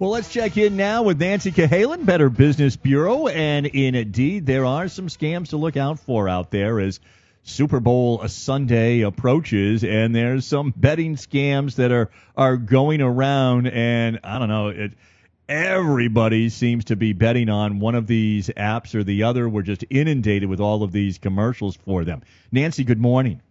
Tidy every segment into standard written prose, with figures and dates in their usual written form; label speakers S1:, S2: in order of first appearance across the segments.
S1: Well, let's check in now with Nancy Cahalen, Better Business Bureau. And indeed, there are some scams to look out for out there as Super Bowl Sunday approaches, and there's some betting scams that are going around, and I don't know, everybody seems to be betting on one of these apps or the other. We're just inundated with all of these commercials for them. Nancy, good morning.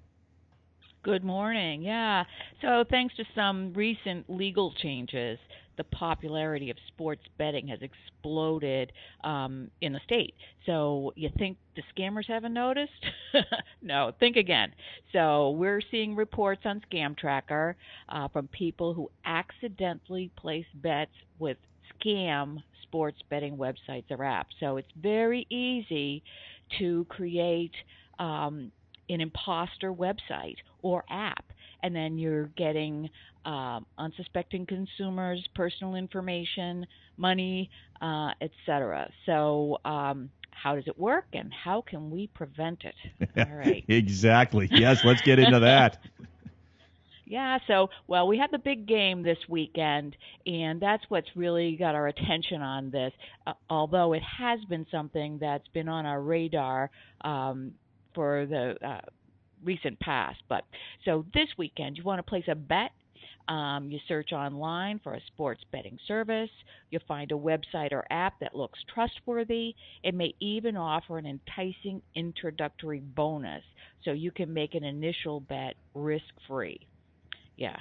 S2: Good morning. Yeah. So thanks to some recent legal changes, the popularity of sports betting has exploded in the state. So you think the scammers haven't noticed? No, think again. So we're seeing reports on Scam Tracker from people who accidentally place bets with scam sports betting websites or apps. So it's very easy to create an imposter website or app, and then you're getting unsuspecting consumers' personal information, money, etc. So how does it work, and how can we prevent it? All right.
S1: Exactly. Yes, let's get into that.
S2: Yeah, so, well, we had the big game this weekend, and that's what's really got our attention on this, although it has been something that's been on our radar for the recent past. But so this weekend, you want to place a bet. You search online for a sports betting service. You find a website or app that looks trustworthy. It may even offer an enticing introductory bonus, so you can make an initial bet risk-free. Yeah.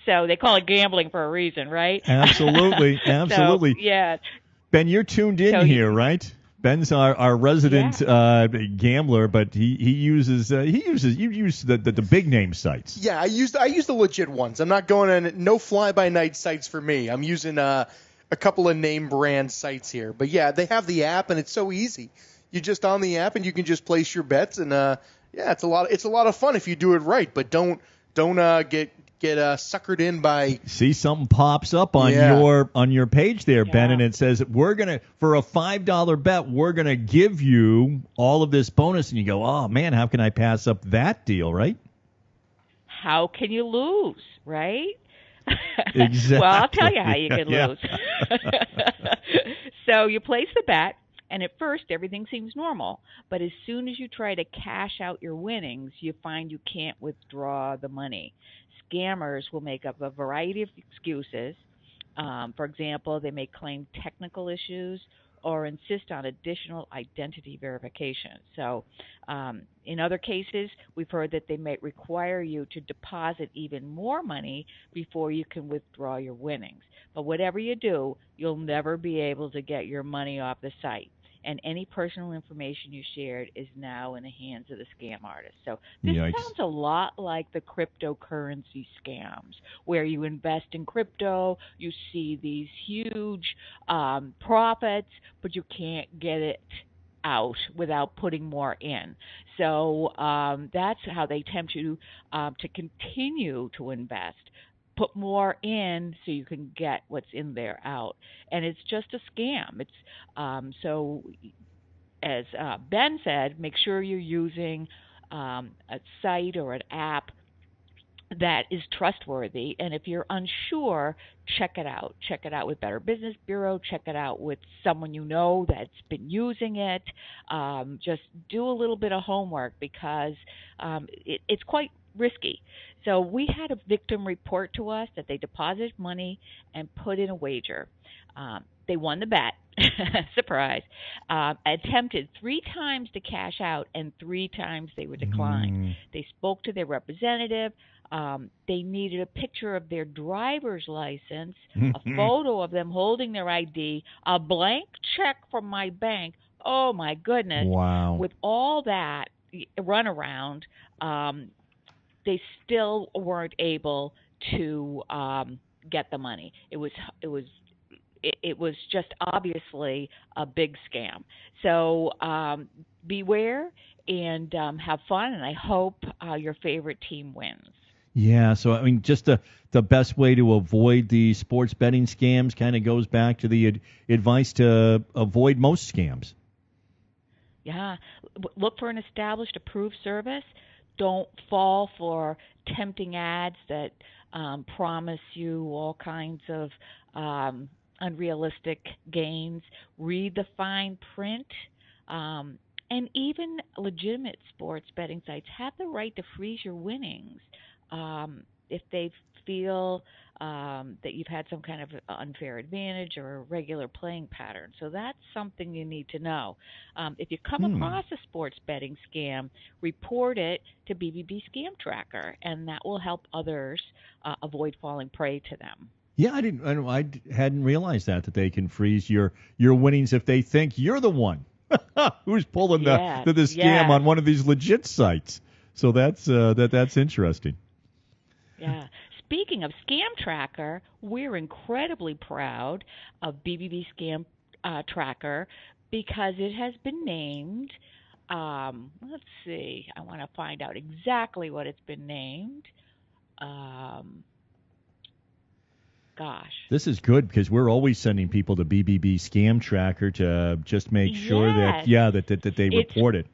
S2: So they call it gambling for a reason, right?
S1: Absolutely. Absolutely.
S2: So, yeah.
S1: Ben, you're tuned in here, right? Ben's our resident gambler, but you use the big name sites.
S3: Yeah, I use the legit ones. I'm not going on no fly by night sites for me. I'm using a couple of name brand sites here. But yeah, they have the app and it's so easy. You're just on the app and you can just place your bets, and it's a lot of fun if you do it right. But don't get suckered in by.
S1: See, something pops up on your page there, Ben, and it says for a $5 bet, we're gonna give you all of this bonus, and you go, oh man, how can I pass up that deal, right?
S2: How can you lose, right?
S1: Exactly.
S2: Well, I'll tell you how you can lose. So you place the bet, and at first everything seems normal, but as soon as you try to cash out your winnings, you find you can't withdraw the money. Scammers will make up a variety of excuses. For example, they may claim technical issues or insist on additional identity verification. So in other cases, we've heard that they may require you to deposit even more money before you can withdraw your winnings. But whatever you do, you'll never be able to get your money off the site. And any personal information you shared is now in the hands of the scam artist. So this sounds a lot like the cryptocurrency scams, where you invest in crypto, you see these huge profits, but you can't get it out without putting more in. So that's how they tempt you to continue to invest. Put more in so you can get what's in there out, and it's just a scam. It's so, as Ben said, make sure you're using a site or an app that is trustworthy. And if you're unsure, check it out. Check it out with Better Business Bureau. Check it out with someone you know that's been using it. Just do a little bit of homework because it's quite risky. So we had a victim report to us that they deposited money and put in a wager. They won the bet. Surprise. Attempted 3 times to cash out, and 3 times they were declined. They spoke to their representative. They needed a picture of their driver's license, a photo of them holding their ID, a blank check from my bank. Oh, my goodness.
S1: Wow.
S2: With all that runaround, they still weren't able to get the money. It was just obviously a big scam. So beware and have fun, and I hope your favorite team wins.
S1: Yeah, so I mean, just the best way to avoid the sports betting scams kind of goes back to the advice to avoid most scams.
S2: Yeah, look for an established, approved service. Don't fall for tempting ads that promise you all kinds of unrealistic gains. Read the fine print. And even legitimate sports betting sites have the right to freeze your winnings if they feel that you've had some kind of unfair advantage or irregular playing pattern. So that's something you need to know. If you come across a sports betting scam, report it to BBB Scam Tracker, and that will help others avoid falling prey to them.
S1: Yeah, I hadn't realized that they can freeze your winnings if they think you're the one who's pulling the scam on one of these legit sites. So that's interesting.
S2: Yeah. Speaking of Scam Tracker, we're incredibly proud of BBB Scam Tracker because it has been named. Let's see. I want to find out exactly what it's been named. Gosh.
S1: This is good because we're always sending people to BBB Scam Tracker to just make sure that they report it.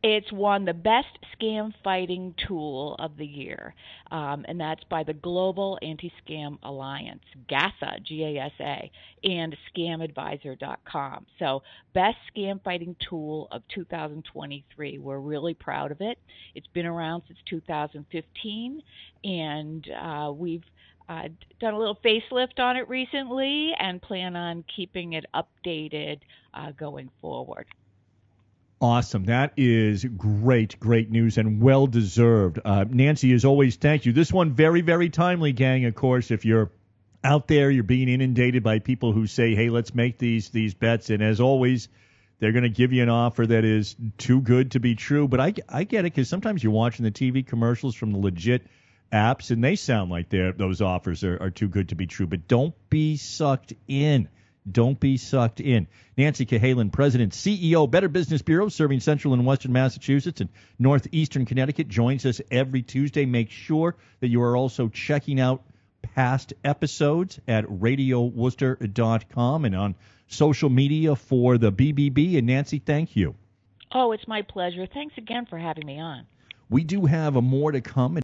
S2: It's won the best scam fighting tool of the year, and that's by the Global Anti-Scam Alliance, GASA, G-A-S-A, and scamadvisor.com. So best scam fighting tool of 2023. We're really proud of it. It's been around since 2015, and we've done a little facelift on it recently and plan on keeping it updated going forward.
S1: Awesome. That is great news and well-deserved. Nancy, as always, thank you. This one very, very timely, gang, of course. If you're out there, you're being inundated by people who say, hey, let's make these bets. And as always, they're going to give you an offer that is too good to be true. But I get it because sometimes you're watching the TV commercials from the legit apps, and they sound like those offers are too good to be true. But don't be sucked in. Don't be sucked in. Nancy Cahalen, President, CEO, Better Business Bureau, serving Central and Western Massachusetts and Northeastern Connecticut, joins us every Tuesday. Make sure that you are also checking out past episodes at radioworcester.com and on social media for the BBB. And Nancy, thank you.
S2: Oh, it's my pleasure. Thanks again for having me on.
S1: We do have more to come.